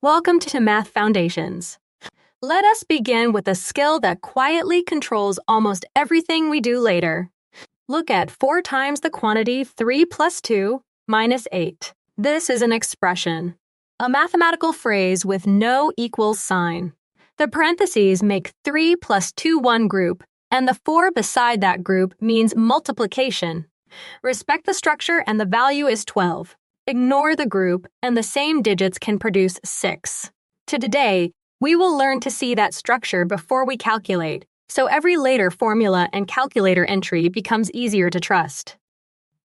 Welcome to Math Foundations. Let us begin with a skill that quietly controls almost everything we do later. Look at 4 times the quantity 3 plus 2 minus 8. This is an expression, a mathematical phrase with no equals sign. The parentheses make 3 plus 2 one group, and the 4 beside that group means multiplication. Respect the structure and the value is 12. Ignore the group, and the same digits can produce 6. Today, we will learn to see that structure before we calculate, so every later formula and calculator entry becomes easier to trust.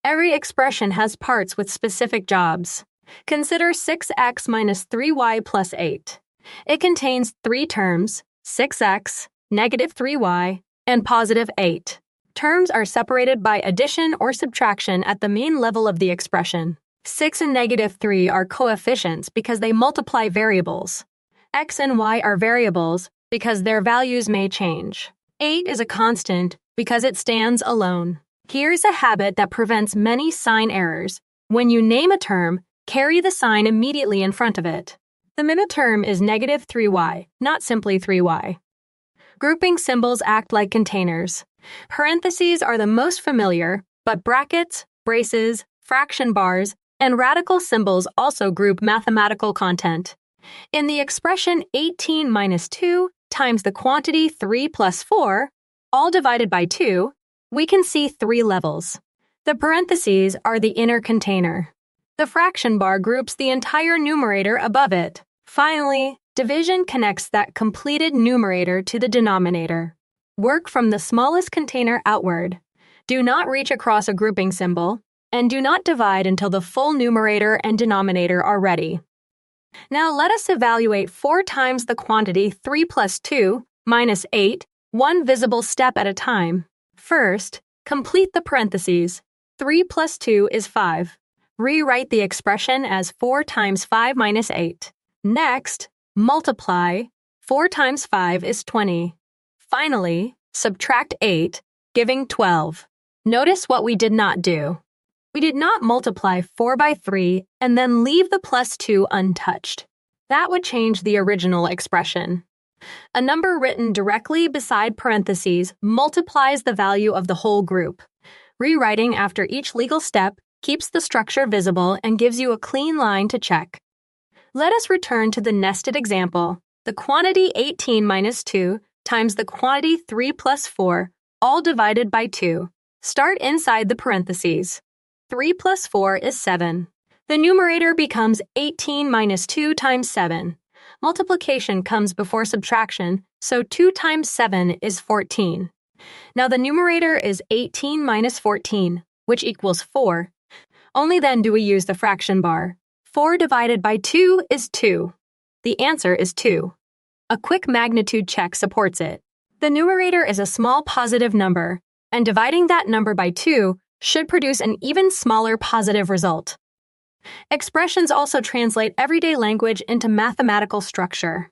Every expression has parts with specific jobs. Consider 6x minus 3y plus 8. It contains 3 terms, 6x, negative 3y, and positive 8. Terms are separated by addition or subtraction at the mean level of the expression. 6 and negative 3 are coefficients because they multiply variables. X and y are variables because their values may change. 8 is a constant because it stands alone. Here's a habit that prevents many sign errors. When you name a term, carry the sign immediately in front of it. The minute term is negative 3y, not simply 3y. Grouping symbols act like containers. Parentheses are the most familiar, but brackets, braces, fraction bars, and radical symbols also group mathematical content. In the expression 18 minus 2 times the quantity 3 plus 4, all divided by 2, we can see 3 levels. The parentheses are the inner container. The fraction bar groups the entire numerator above it. Finally, division connects that completed numerator to the denominator. Work from the smallest container outward. Do not reach across a grouping symbol, and do not divide until the full numerator and denominator are ready. Now let us evaluate 4 times the quantity 3 plus 2 minus 8, one visible step at a time. First, complete the parentheses. 3 plus 2 is 5. Rewrite the expression as 4 times 5 minus 8. Next, multiply. 4 times 5 is 20. Finally, subtract 8, giving 12. Notice what we did not do. We did not multiply 4 by 3 and then leave the plus 2 untouched. That would change the original expression. A number written directly beside parentheses multiplies the value of the whole group. Rewriting after each legal step keeps the structure visible and gives you a clean line to check. Let us return to the nested example. The quantity 18 minus 2 times the quantity 3 plus 4, all divided by 2. Start inside the parentheses. 3 plus 4 is 7. The numerator becomes 18 minus 2 times 7. Multiplication comes before subtraction, so 2 times 7 is 14. Now the numerator is 18 minus 14, which equals 4. Only then do we use the fraction bar. 4 divided by 2 is 2. The answer is 2. A quick magnitude check supports it. The numerator is a small positive number, and dividing that number by 2 should produce an even smaller positive result. Expressions also translate everyday language into mathematical structure.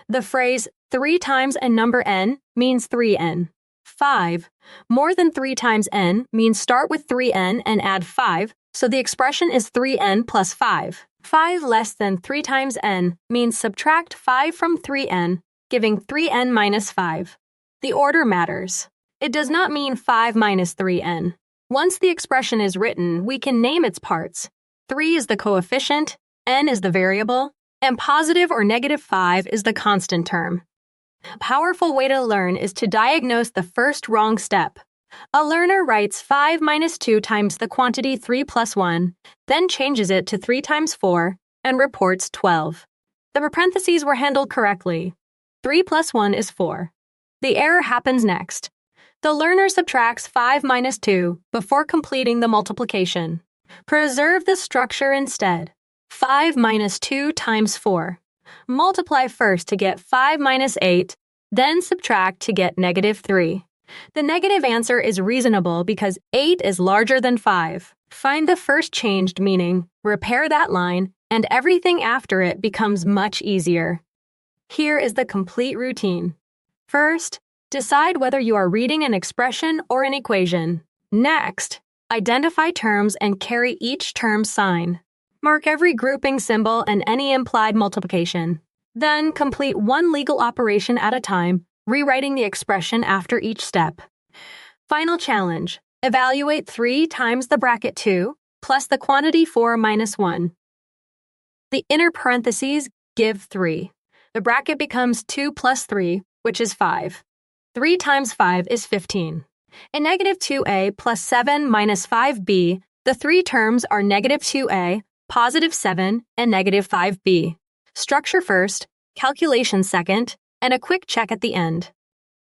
The phrase 3 times a number n means 3n. 5 more than 3 times n means start with 3n and add 5, so the expression is 3n plus 5. 5 less than 3 times n means subtract 5 from 3n, giving 3n minus 5. The order matters. It does not mean 5 minus 3n. Once the expression is written, we can name its parts. 3 is the coefficient, n is the variable, and positive or negative 5 is the constant term. A powerful way to learn is to diagnose the first wrong step. A learner writes 5 minus 2 times the quantity 3 plus 1, then changes it to 3 times 4, and reports 12. The parentheses were handled correctly. 3 plus 1 is 4. The error happens next. The learner subtracts 5 minus 2 before completing the multiplication. Preserve the structure instead. 5 minus 2 times 4. Multiply first to get 5 minus 8, then subtract to get negative 3. The negative answer is reasonable because 8 is larger than 5. Find the first changed meaning, repair that line, and everything after it becomes much easier. Here is the complete routine. First, decide whether you are reading an expression or an equation. Next, identify terms and carry each term's sign. Mark every grouping symbol and any implied multiplication. Then complete one legal operation at a time, rewriting the expression after each step. Final challenge. Evaluate 3 times the bracket 2 plus the quantity 4 minus 1. The inner parentheses give 3. The bracket becomes 2 plus 3, which is 5. 3 times 5 is 15. In negative 2a plus 7 minus 5b, the 3 terms are negative 2a, positive 7, and negative 5b. Structure first, calculation second, and a quick check at the end.